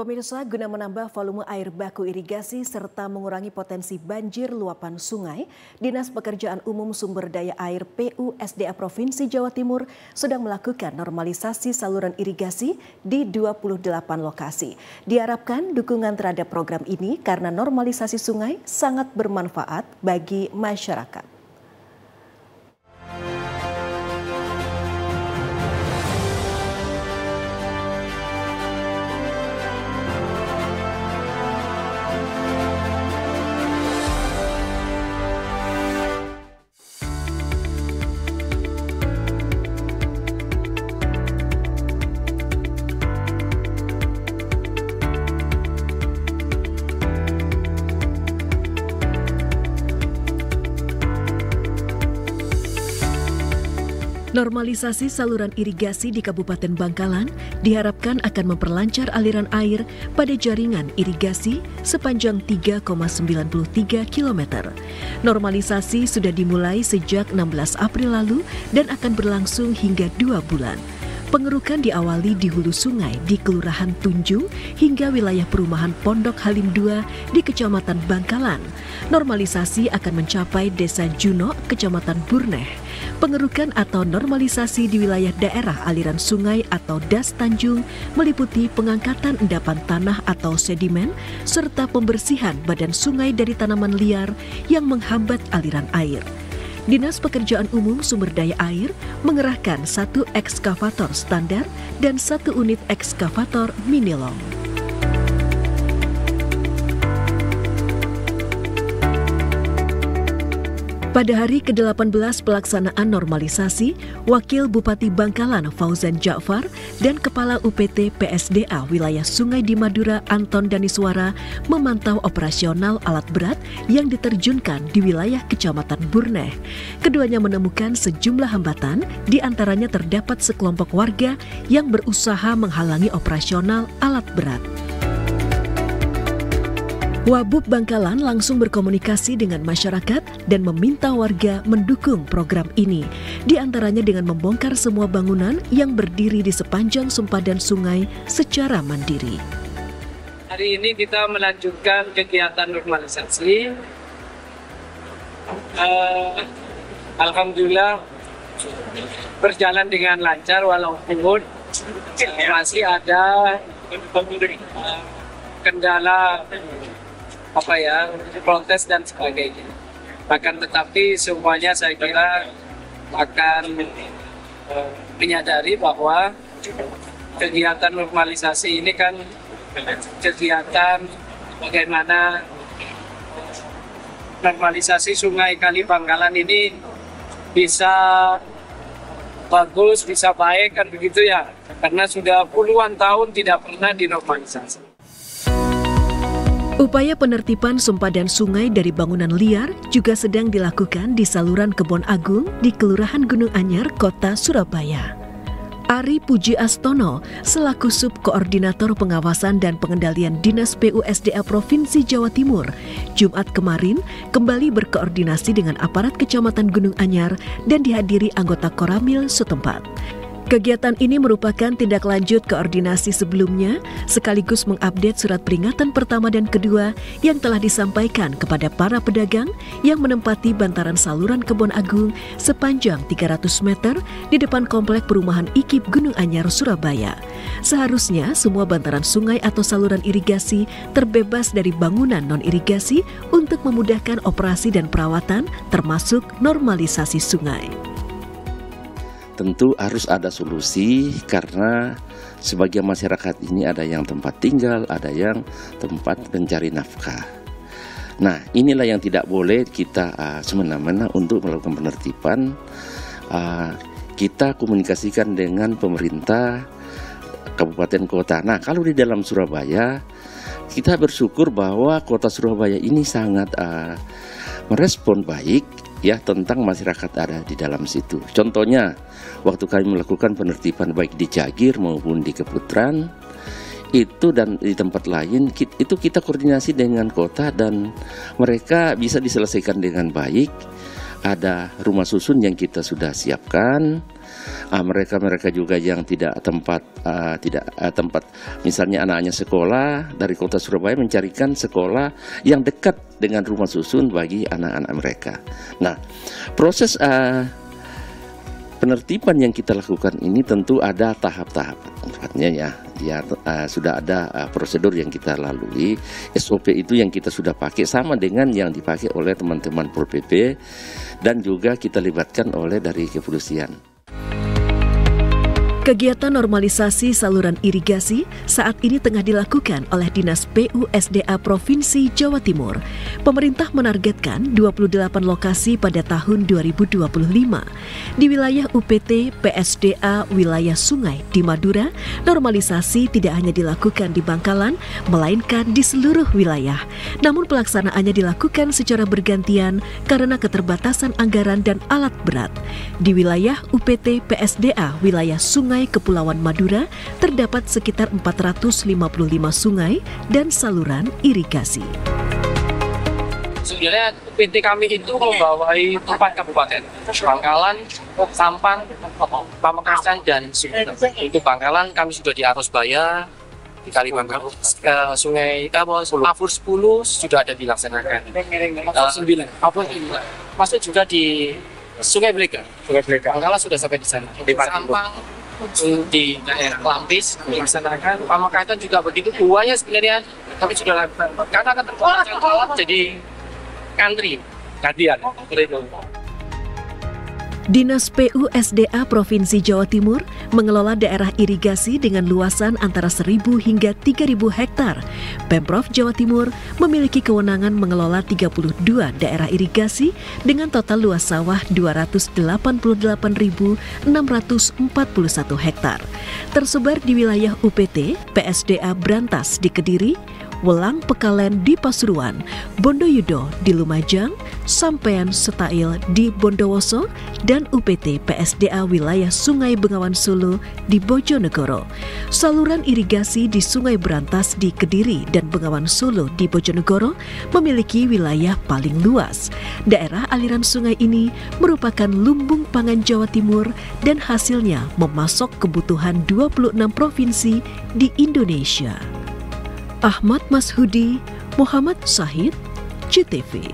Pemirsa, guna menambah volume air baku irigasi serta mengurangi potensi banjir luapan sungai, Dinas Pekerjaan Umum Sumber Daya Air PUSDA Provinsi Jawa Timur sedang melakukan normalisasi saluran irigasi di 28 lokasi. Diharapkan dukungan terhadap program ini karena normalisasi sungai sangat bermanfaat bagi masyarakat. Normalisasi saluran irigasi di Kabupaten Bangkalan diharapkan akan memperlancar aliran air pada jaringan irigasi sepanjang 3,93 km. Normalisasi sudah dimulai sejak 16 April lalu dan akan berlangsung hingga 2 bulan. Pengerukan diawali di hulu sungai di Kelurahan Tunjung hingga wilayah perumahan Pondok Halim 2 di Kecamatan Bangkalan. Normalisasi akan mencapai Desa Juno, Kecamatan Burneh. Pengerukan atau normalisasi di wilayah daerah aliran sungai atau Das Tanjung meliputi pengangkatan endapan tanah atau sedimen serta pembersihan badan sungai dari tanaman liar yang menghambat aliran air. Dinas Pekerjaan Umum Sumber Daya Air mengerahkan 1 ekskavator standar dan 1 unit ekskavator mini long. Pada hari ke-18 pelaksanaan normalisasi, Wakil Bupati Bangkalan Fauzan Ja'far dan Kepala UPT PSDA Wilayah Sungai di Madura Anton Daniswara memantau operasional alat berat yang diterjunkan di wilayah Kecamatan Burneh. Keduanya menemukan sejumlah hambatan, di antaranya terdapat sekelompok warga yang berusaha menghalangi operasional alat berat. Wabub Bangkalan langsung berkomunikasi dengan masyarakat dan meminta warga mendukung program ini, di antaranya dengan membongkar semua bangunan yang berdiri di sepanjang sempadan sungai secara mandiri. Hari ini kita melanjutkan kegiatan normalisasi. Alhamdulillah berjalan dengan lancar walaupun masih ada kendala protes dan sebagainya. Bahkan tetapi semuanya saya kira akan menyadari bahwa kegiatan normalisasi ini kan kegiatan bagaimana normalisasi Sungai Kali Bangkalan ini bisa bagus, bisa baik kan begitu ya. Karena sudah puluhan tahun tidak pernah dinormalisasi. Upaya penertiban sempadan sungai dari bangunan liar juga sedang dilakukan di saluran Kebon Agung di Kelurahan Gunung Anyar, Kota Surabaya. Ari Puji Astono, selaku Subkoordinator Pengawasan dan Pengendalian Dinas PUSDA Provinsi Jawa Timur, Jumat kemarin kembali berkoordinasi dengan aparat Kecamatan Gunung Anyar dan dihadiri anggota Koramil setempat. Kegiatan ini merupakan tindak lanjut koordinasi sebelumnya, sekaligus mengupdate surat peringatan pertama dan kedua yang telah disampaikan kepada para pedagang yang menempati bantaran saluran Kebon Agung sepanjang 300 meter di depan komplek perumahan IKIP Gunung Anyar, Surabaya. Seharusnya semua bantaran sungai atau saluran irigasi terbebas dari bangunan non-irigasi untuk memudahkan operasi dan perawatan termasuk normalisasi sungai. Tentu harus ada solusi karena sebagian masyarakat ini ada yang tempat tinggal, ada yang tempat mencari nafkah. Nah, inilah yang tidak boleh kita semena-mena untuk melakukan penertiban. Kita komunikasikan dengan pemerintah kabupaten kota. Nah, kalau di dalam Surabaya, kita bersyukur bahwa kota Surabaya ini sangat merespon baik ya tentang masyarakat ada di dalam situ. Contohnya, waktu kami melakukan penertiban baik di Jagir maupun di Keputaran itu dan di tempat lain, itu kita koordinasi dengan kota dan mereka bisa diselesaikan dengan baik. Ada rumah susun yang kita sudah siapkan, mereka juga yang tidak tempat misalnya anaknya sekolah dari kota Surabaya mencarikan sekolah yang dekat dengan rumah susun bagi anak-anak mereka. Nah, proses penertiban yang kita lakukan ini tentu ada tahap-tahap, tempatnya sudah ada prosedur yang kita lalui. SOP itu yang kita sudah pakai sama dengan yang dipakai oleh teman-teman Pol PP dan juga kita libatkan oleh dari kepolisian. Kegiatan normalisasi saluran irigasi saat ini tengah dilakukan oleh Dinas PUSDA Provinsi Jawa Timur. Pemerintah menargetkan 28 lokasi pada tahun 2025. Di wilayah UPT PSDA wilayah Sungai di Madura, normalisasi tidak hanya dilakukan di Bangkalan, melainkan di seluruh wilayah. Namun pelaksanaannya dilakukan secara bergantian karena keterbatasan anggaran dan alat berat. Di wilayah UPT PSDA wilayah Sungai Kepulauan Madura terdapat sekitar 455 sungai dan saluran irigasi. Sebenarnya PT kami itu membawahi 4 kabupaten, Bangkalan, Sampang, Pamekasan, dan Sungai. Untuk Bangkalan kami sudah di Arosbaya, di Kalimantan, Sungai Mafur 10 sudah ada dilaksanakan. 9. Masuk juga di Sungai Belega. Bangkalan sudah sampai di sana. Di Sampang, di daerah Lampis dilaksanakan. Pamekasan juga begitu, buahnya sebenarnya kami sudah lakukan karena keterbatasan alat jadi antri gantian. Dinas PUSDA Provinsi Jawa Timur mengelola daerah irigasi dengan luasan antara 1.000 hingga 3.000 hektar. Pemprov Jawa Timur memiliki kewenangan mengelola 32 daerah irigasi dengan total luas sawah 288.641 hektar. Tersebar di wilayah UPT, PSDA Brantas di Kediri, Welang Pekalen di Pasuruan, Bondoyudo di Lumajang, Sampean Setail di Bondowoso, dan UPT PSDA wilayah Sungai Bengawan Solo di Bojonegoro. Saluran irigasi di Sungai Brantas di Kediri dan Bengawan Solo di Bojonegoro memiliki wilayah paling luas. Daerah aliran sungai ini merupakan lumbung pangan Jawa Timur dan hasilnya memasok kebutuhan 26 provinsi di Indonesia. Ahmad Mashudi, Muhammad Syahid, JTV.